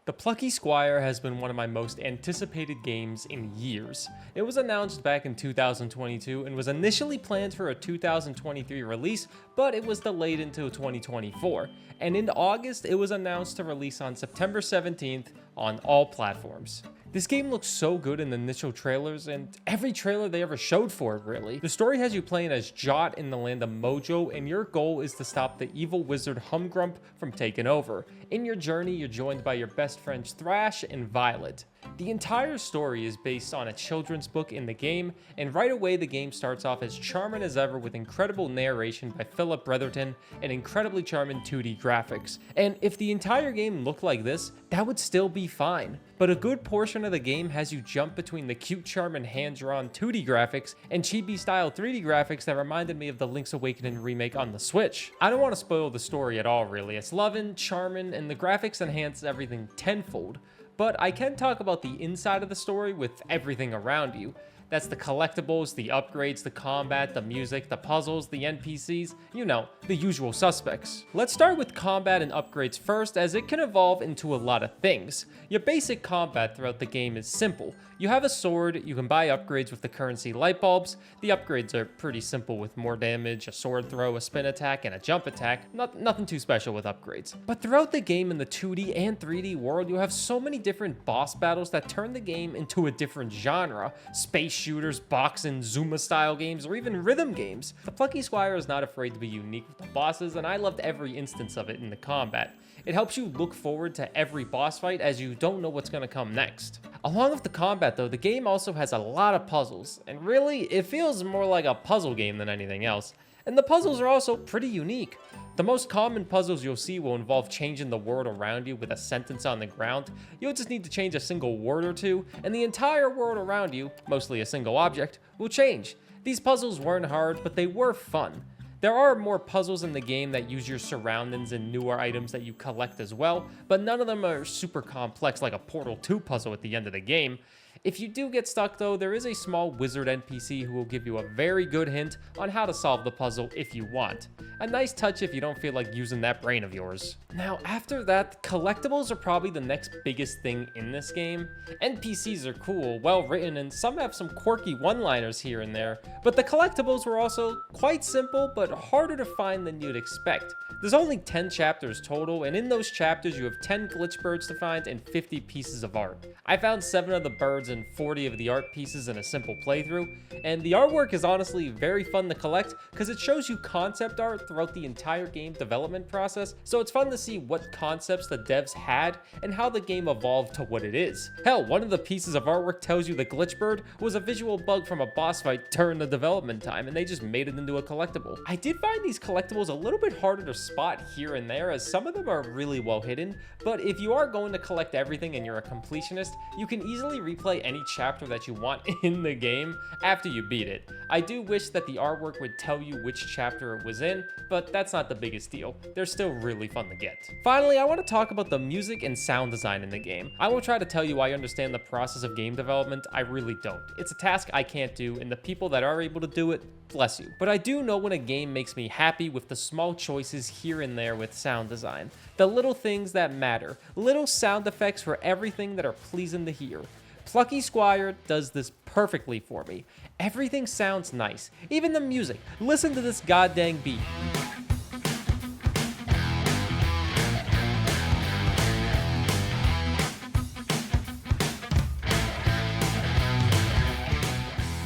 The Plucky Squire has been one of my most anticipated games in years. It was announced back in 2022 and was initially planned for a 2023 release, but it was delayed until 2024. And in August, it was announced to release on September 17th on all platforms. This game looks so good in the initial trailers, and every trailer they ever showed for it, really. The story has you playing as Jot in the land of Mojo, and your goal is to stop the evil wizard Humgrump from taking over. In your journey, you're joined by your best friends Thrash and Violet. The entire story is based on a children's book in the game, and right away the game starts off as charming as ever with incredible narration by Philip Bretherton and incredibly charming 2D graphics. And if the entire game looked like this, that would still be fine. But a good portion of the game has you jump between the cute, charming, hand-drawn 2D graphics and chibi-style 3D graphics that reminded me of the Link's Awakening remake on the Switch. I don't want to spoil the story at all, really. It's loving, charming, and the graphics enhance everything tenfold. But I can talk about the inside of the story with everything around you. That's the collectibles, the upgrades, the combat, the music, the puzzles, the NPCs, you know, the usual suspects. Let's start with combat and upgrades first, as it can evolve into a lot of things. Your basic combat throughout the game is simple. You have a sword, you can buy upgrades with the currency light bulbs. The upgrades are pretty simple with more damage, a sword throw, a spin attack, and a jump attack. Nothing too special with upgrades. But throughout the game in the 2D and 3D world, you have so many different boss battles that turn the game into a different genre. Space shooters, boxing, Zuma style games, or even rhythm games. The Plucky Squire is not afraid to be unique with the bosses, and I loved every instance of it in the combat. It helps you look forward to every boss fight as you don't know what's going to come next. Along with the combat though, the game also has a lot of puzzles, and really, it feels more like a puzzle game than anything else. And the puzzles are also pretty unique. The most common puzzles you'll see will involve changing the world around you with a sentence on the ground. You'll just need to change a single word or two, and the entire world around you, mostly a single object, will change. These puzzles weren't hard, but they were fun. There are more puzzles in the game that use your surroundings and newer items that you collect as well, but none of them are super complex like a Portal 2 puzzle at the end of the game. If you do get stuck though, there is a small wizard NPC who will give you a very good hint on how to solve the puzzle if you want. A nice touch if you don't feel like using that brain of yours. Now after that, collectibles are probably the next biggest thing in this game. NPCs are cool, well written, and some have some quirky one-liners here and there, but the collectibles were also quite simple but harder to find than you'd expect. There's only 10 chapters total, and in those chapters you have 10 glitch birds to find and 50 pieces of art. I found 7 of the birds and 40 of the art pieces in a simple playthrough, and the artwork is honestly very fun to collect because it shows you concept art throughout the entire game development process, so it's fun to see what concepts the devs had and how the game evolved to what it is. Hell, one of the pieces of artwork tells you the glitch bird was a visual bug from a boss fight during the development time, and they just made it into a collectible. I did find these collectibles a little bit harder to spot here and there, as some of them are really well hidden, but if you are going to collect everything and you're a completionist, you can easily replay any chapter that you want in the game after you beat it. I do wish that the artwork would tell you which chapter it was in, but that's not the biggest deal. They're still really fun to get. Finally, I want to talk about the music and sound design in the game. I won't try to tell you I understand the process of game development, I really don't. It's a task I can't do, and the people that are able to do it, bless you. But I do know when a game makes me happy with the small choices here and there with sound design. The little things that matter. Little sound effects for everything that are pleasing to hear. Plucky Squire does this perfectly for me. Everything sounds nice. Even the music. Listen to this goddamn beat.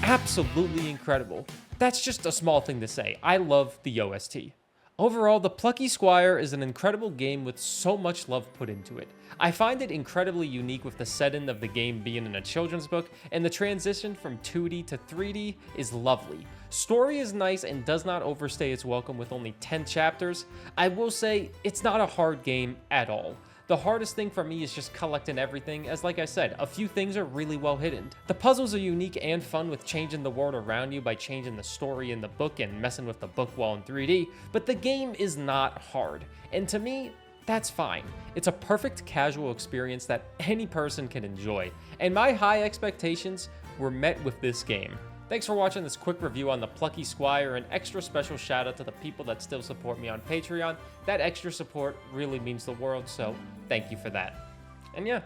Absolutely incredible. That's just a small thing to say. I love the OST. Overall, the Plucky Squire is an incredible game with so much love put into it. I find it incredibly unique with the setting of the game being in a children's book, and the transition from 2D to 3D is lovely. Story is nice and does not overstay its welcome with only 10 chapters. I will say, it's not a hard game at all. The hardest thing for me is just collecting everything, as like I said, a few things are really well hidden. The puzzles are unique and fun with changing the world around you by changing the story in the book and messing with the book wall in 3D, but the game is not hard. And to me, that's fine. It's a perfect casual experience that any person can enjoy, and my high expectations were met with this game. Thanks for watching this quick review on the Plucky Squire. An extra special shout out to the people that still support me on Patreon. That extra support really means the world, so thank you for that. And yeah,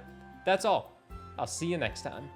that's all. I'll see you next time.